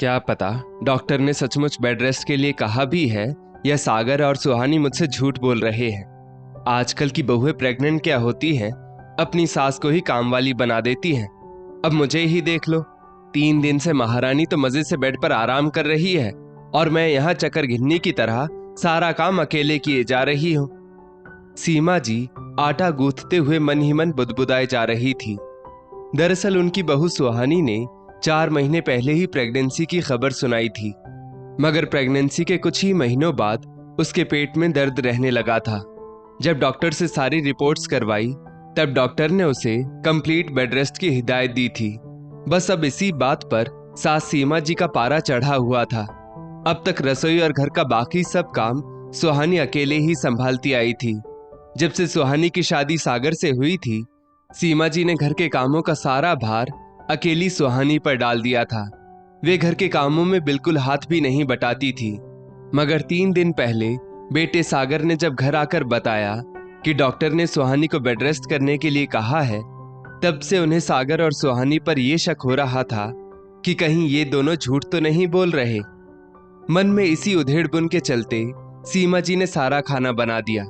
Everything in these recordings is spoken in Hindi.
क्या पता डॉक्टर ने सचमुच बेड रेस्ट के लिए कहा भी है या सागर और सुहानी मुझसे झूठ बोल रहे हैं। आजकल की बहुएं प्रेग्नेंट क्या होती हैं, अपनी सास को ही काम वाली बना देती हैं। अब मुझे ही देख लो, 3 दिन से महारानी तो मजे से बेड पर आराम कर रही है और मैं यहाँ चक्कर घिन्नी की तरह सारा काम अकेले किए जा रही हूँ। सीमा जी आटा गूंथते हुए मन ही मन बुदबुदाए जा रही थी। दरअसल उनकी बहू सुहानी ने 4 महीने पहले ही प्रेगनेंसी की खबर सुनाई थी, मगर प्रेगनेंसी के कुछ ही महीनों बाद उसके पेट में दर्द रहने लगा था। जब डॉक्टर से सारी रिपोर्ट्स करवाई तब डॉक्टर ने उसे कंप्लीट बेड रेस्ट की हिदायत दी थी। बस अब इसी बात पर सास सीमा जी का पारा चढ़ा हुआ था। अब तक रसोई और घर का बाकी सब काम सुहानी अकेले ही संभालती आई थी। जब से सुहानी की शादी सागर से हुई थी, सीमा जी ने घर के कामों का सारा भार अकेली सुहानी पर डाल दिया था। वे घर के कामों में बिल्कुल हाथ भी नहीं बटाती थी। मगर 3 दिन पहले बेटे सागर ने जब घर आकर बताया कि डॉक्टर ने सुहानी को बेड रेस्ट करने के लिए कहा है, तब से उन्हें सागर और सुहानी पर यह शक हो रहा था कि कहीं ये दोनों झूठ तो नहीं बोल रहे। मन में इसी उधेड़ बुन के चलते सीमा जी ने सारा खाना बना दिया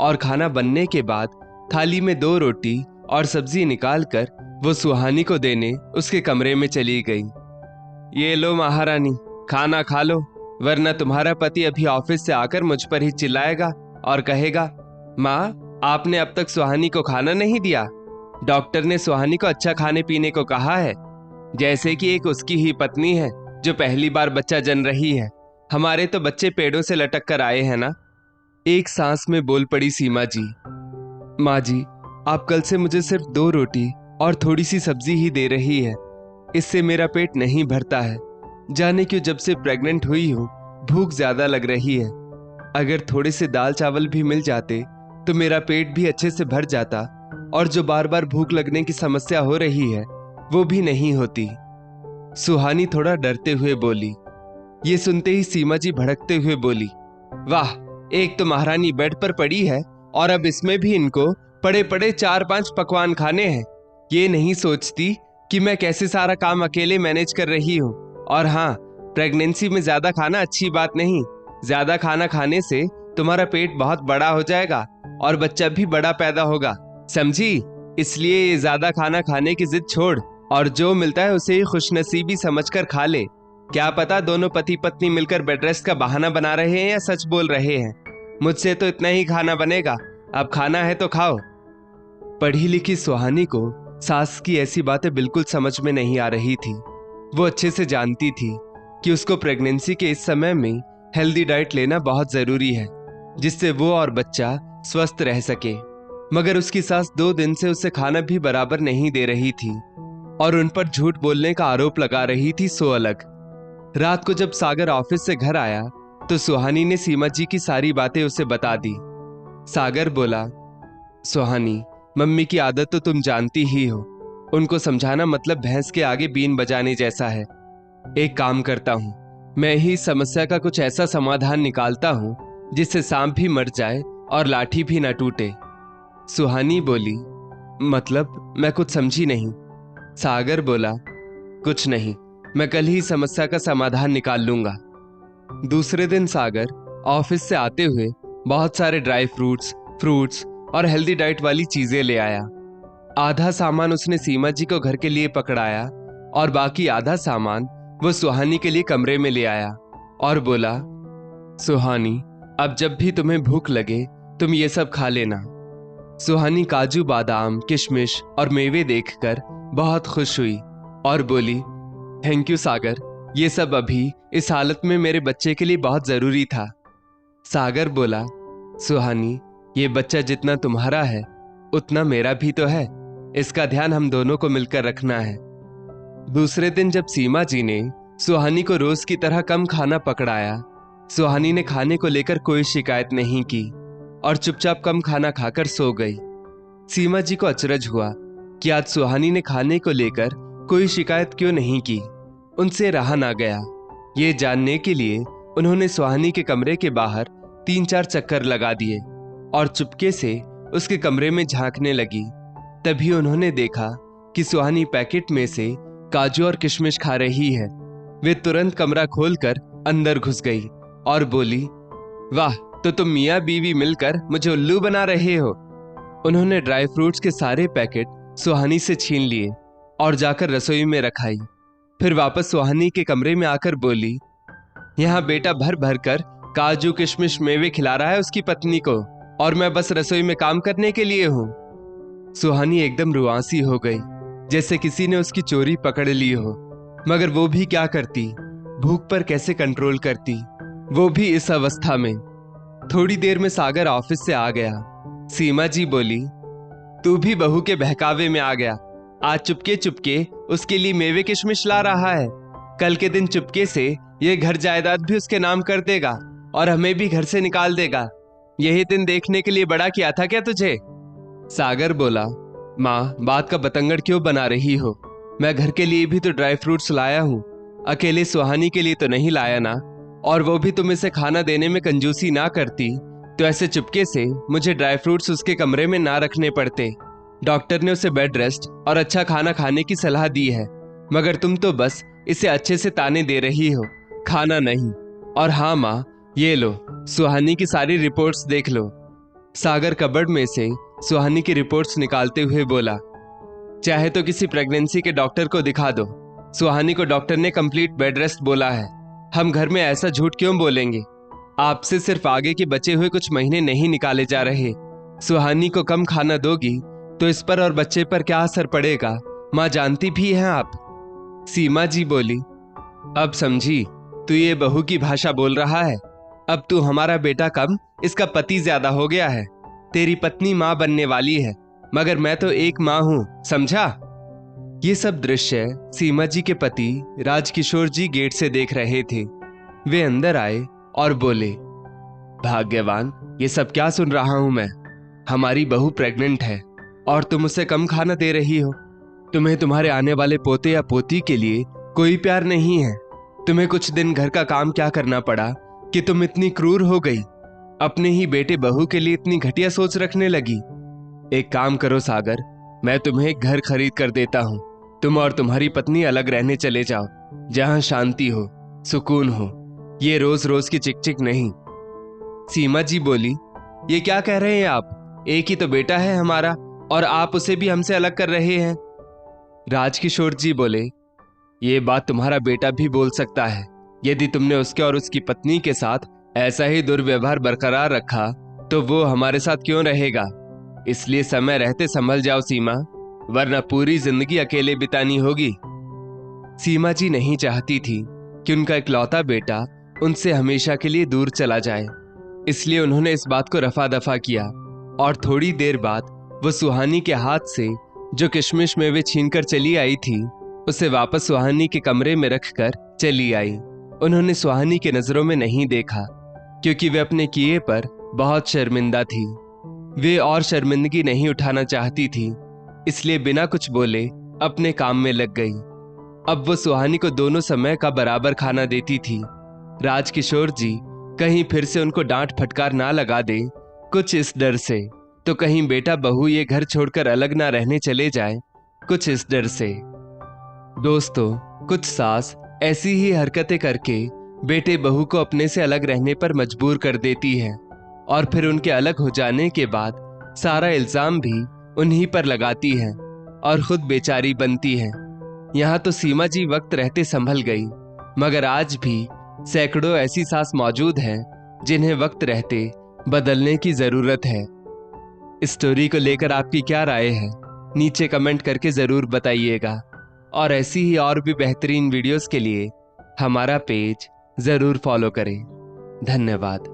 और खाना बनने के बाद थाली में 2 रोटी और सब्जी निकालकर वो सुहानी को देने उसके कमरे में चली गई। ये लो महारानी, खाना खा लो, वरना तुम्हारा पति अभी ऑफिस से आकर मुझ पर ही चिल्लाएगा और कहेगा, माँ आपने अब तक सुहानी को खाना नहीं दिया। डॉक्टर ने सुहानी को अच्छा खाने पीने को कहा है, जैसे कि एक उसकी ही पत्नी है जो पहली बार बच्चा जन रही है। हमारे तो बच्चे पेड़ों से लटक कर आए हैं ना। एक सांस में बोल पड़ी सीमा जी। माँ जी, आप कल से मुझे सिर्फ 2 रोटी और थोड़ी सी सब्जी ही दे रही है, इससे मेरा पेट नहीं भरता है। जाने क्यों जब से प्रेग्नेंट हुई हूँ भूख ज्यादा लग रही है। अगर थोड़े से दाल चावल भी मिल जाते तो मेरा पेट भी अच्छे से भर जाता और जो बार बार भूख लगने की समस्या हो रही है वो भी नहीं होती। सुहानी थोड़ा डरते हुए बोली। ये सुनते ही सीमा जी भड़कते हुए बोली, वाह, एक तो महारानी बेड पर पड़ी है और अब इसमें भी इनको पड़े पड़े 4-5 पकवान खाने हैं। ये नहीं सोचती कि मैं कैसे सारा काम अकेले मैनेज कर रही हूँ। और हाँ, प्रेगनेंसी में ज्यादा खाना अच्छी बात नहीं। ज्यादा खाना खाने से तुम्हारा पेट बहुत बड़ा हो जाएगा और बच्चा भी बड़ा पैदा होगा, समझी? इसलिए ये ज्यादा खाना खाने की जिद छोड़ और जो मिलता है उसे ही खुशनसीबी समझकर खा ले। क्या पता दोनों पति पत्नी मिलकर बेड रेस्ट का बहाना बना रहे हैं या सच बोल रहे हैं। मुझसे तो इतना ही खाना बनेगा, अब खाना है तो खाओ। पढ़ी लिखी सुहानी को सास की ऐसी बातें बिल्कुल समझ में नहीं आ रही थी। वो अच्छे से जानती थी कि उसको प्रेगनेंसी के इस समय में हेल्दी डाइट लेना बहुत जरूरी है, जिससे वो और बच्चा स्वस्थ रह सके। मगर उसकी सास 2 दिन से उसे खाना भी बराबर नहीं दे रही थी और उन पर झूठ बोलने का आरोप लगा रही थी सो अलग। रात को जब सागर ऑफिस से घर आया तो सुहानी ने सीमा जी की सारी बातें उसे बता दी। सागर बोला, सुहानी, मम्मी की आदत तो तुम जानती ही हो। उनको समझाना मतलब भैंस के आगे बीन बजाने जैसा है। एक काम करता हूं, मैं ही इस समस्या का कुछ ऐसा समाधान निकालता हूं जिससे सांप भी मर जाए और लाठी भी ना टूटे। सुहानी बोली, मतलब मैं कुछ समझी नहीं। सागर बोला, कुछ नहीं, मैं कल ही समस्या का समाधान निकाल लूंगा। दूसरे दिन सागर ऑफिस से आते हुए बहुत सारे ड्राई फ्रूट्स और हेल्दी डाइट वाली चीजें ले आया। आधा सामान उसने सीमा जी को घर के लिए पकड़ाया और बाकी आधा सामान वो सुहानी के लिए कमरे में ले आया और बोला, सुहानी, अब जब भी तुम्हें भूख लगे तुम ये सब खा लेना। सुहानी काजू बादाम किशमिश और मेवे देखकर बहुत खुश हुई और बोली, थैंक यू सागर, ये सब अभी इस हालत में मेरे बच्चे के लिए बहुत जरूरी था। सागर बोला, सुहानी, ये बच्चा जितना तुम्हारा है उतना मेरा भी तो है, इसका ध्यान हम दोनों को मिलकर रखना है। दूसरे दिन जब सीमा जी ने सुहानी को रोज की तरह कम खाना पकड़ाया, सुहानी ने खाने को लेकर कोई शिकायत नहीं की और चुपचाप कम खाना खाकर सो गई। सीमा जी को अचरज हुआ कि आज सुहानी ने खाने को लेकर कोई शिकायत क्यों नहीं की। उनसे रहा ना गया। ये जानने के लिए उन्होंने सुहानी के कमरे के बाहर 3-4 चक्कर लगा दिए और चुपके से उसके कमरे में झांकने लगी। तभी उन्होंने देखा कि सुहानी पैकेट में से काजू और किशमिश खा रही है। वे तुरंत कमरा खोलकर अंदर घुस गई और बोली, वाह, तो तुम मियाँ बीवी मिलकर मुझे उल्लू बना रहे हो। उन्होंने ड्राई फ्रूट्स के सारे पैकेट सुहानी से छीन लिए और जाकर रसोई में रखाई। फिर वापस सुहानी के कमरे में आकर बोली, यहाँ बेटा भर भर कर काजू किशमिश मेवे खिला रहा है उसकी पत्नी को, और मैं बस रसोई में काम करने के लिए हूँ। सुहानी एकदम रुआंसी हो गई, जैसे किसी ने उसकी चोरी पकड़ ली हो। मगर वो भी क्या करती, भूख पर कैसे कंट्रोल करती, वो भी इस अवस्था में। थोड़ी देर में सागर ऑफिस से आ गया। सीमा जी बोली, तू भी बहू के बहकावे में आ गया। आज चुपके चुपके उसके लिए मेवे किशमिश ला रहा है। कल के दिन चुपके से ये घर जायदाद भी उसके नाम कर देगा और हमें भी घर से निकाल देगा। यही दिन देखने के लिए बड़ा किया था क्या तुझे? सागर बोला, माँ, बात का बतंगड़ क्यों बना रही हो? मैं घर के लिए भी तो ड्राई फ्रूट्स लाया हूँ, अकेले सुहानी के लिए तो नहीं लाया ना। और वो भी तुम इसे खाना देने में कंजूसी ना करती तो ऐसे चुपके से मुझे ड्राई फ्रूट्स उसके कमरे में ना रखने पड़ते। डॉक्टर ने उसे बेड रेस्ट और अच्छा खाना खाने की सलाह दी है, मगर तुम तो बस इसे अच्छे से ताने दे रही हो, खाना नहीं। और हाँ माँ, ये लो, सुहानी की सारी रिपोर्ट्स देख लो। सागर कबर्ड में से सुहानी की रिपोर्ट्स निकालते हुए बोला, चाहे तो किसी प्रेगनेंसी के डॉक्टर को दिखा दो। सुहानी को डॉक्टर ने कंप्लीट बेड रेस्ट बोला है। हम घर में ऐसा झूठ क्यों बोलेंगे? आपसे सिर्फ आगे के बचे हुए कुछ महीने नहीं निकाले जा रहे। सुहानी को कम खाना दोगी तो इस पर और बच्चे पर क्या असर पड़ेगा, माँ जानती भी हैं आप। सीमा जी बोली, अब समझी, तू ये बहू की भाषा बोल रहा है। अब तू हमारा बेटा कम, इसका पति ज्यादा हो गया है। तेरी पत्नी माँ बनने वाली है, मगर मैं तो एक माँ हूं, समझा? ये सब दृश्य सीमा जी के पति राजकिशोर जी गेट से देख रहे थे। वे अंदर आए और बोले, भाग्यवान, ये सब क्या सुन रहा हूं मैं? हमारी बहू प्रेग्नेंट है और तुम उसे कम खाना दे रही हो। तुम्हें तुम्हारे आने वाले पोते या पोती के लिए कोई प्यार नहीं है। तुम्हें कुछ दिन घर का काम क्या करना पड़ा कि तुम इतनी क्रूर हो गई? अपने ही बेटे बहू के लिए इतनी घटिया सोच रखने लगी। एक काम करो सागर, मैं तुम्हें एक घर खरीद कर देता हूं। तुम और तुम्हारी पत्नी अलग रहने चले जाओ, जहां शांति हो, सुकून हो, ये रोज रोज की चिक चिक नहीं। सीमा जी बोली, ये क्या कह रहे हैं आप? एक ही तो बेटा है हमारा और आप उसे भी हमसे अलग कर रहे हैं। राजकिशोर जी बोले, ये बात तुम्हारा बेटा भी बोल सकता है। यदि तुमने उसके और उसकी पत्नी के साथ ऐसा ही दुर्व्यवहार बरकरार रखा तो वो हमारे साथ क्यों रहेगा? इसलिए समय रहते संभल जाओ सीमा, वरना पूरी जिंदगी अकेले बितानी होगी। सीमा जी नहीं चाहती थी कि उनका इकलौता बेटा उनसे हमेशा के लिए दूर चला जाए, इसलिए उन्होंने इस बात को रफा दफा किया। और थोड़ी देर बाद वो सुहानी के हाथ से जो किशमिश मेवे छीनकर चली आई थी, उसे वापस सुहानी के कमरे में रखकर चली आई। उन्होंने सुहानी के नजरों में नहीं देखा, क्योंकि वे अपने किए पर बहुत शर्मिंदा थी। वे और शर्मिंदगी नहीं उठाना चाहती थी, इसलिए बिना कुछ बोले अपने काम में लग गई। अब वो सुहानी को दोनों समय का बराबर खाना देती थी। राजकिशोर जी कहीं फिर से उनको डांट फटकार ना लगा दे, कुछ इस डर से, तो कहीं बेटा बहू ये घर छोड़कर अलग ना रहने चले जाए, कुछ इस डर से। दोस्तों, कुछ सास ऐसी ही हरकतें करके बेटे बहू को अपने से अलग रहने पर मजबूर कर देती है और फिर उनके अलग हो जाने के बाद सारा इल्जाम भी उन्हीं पर लगाती है और खुद बेचारी बनती है। यहाँ तो सीमा जी वक्त रहते संभल गई, मगर आज भी सैकड़ों ऐसी सास मौजूद हैं जिन्हें वक्त रहते बदलने की जरूरत है। इस स्टोरी को लेकर आपकी क्या राय है, नीचे कमेंट करके जरूर बताइएगा। और ऐसी ही और भी बेहतरीन वीडियोस के लिए हमारा पेज जरूर फॉलो करें। धन्यवाद।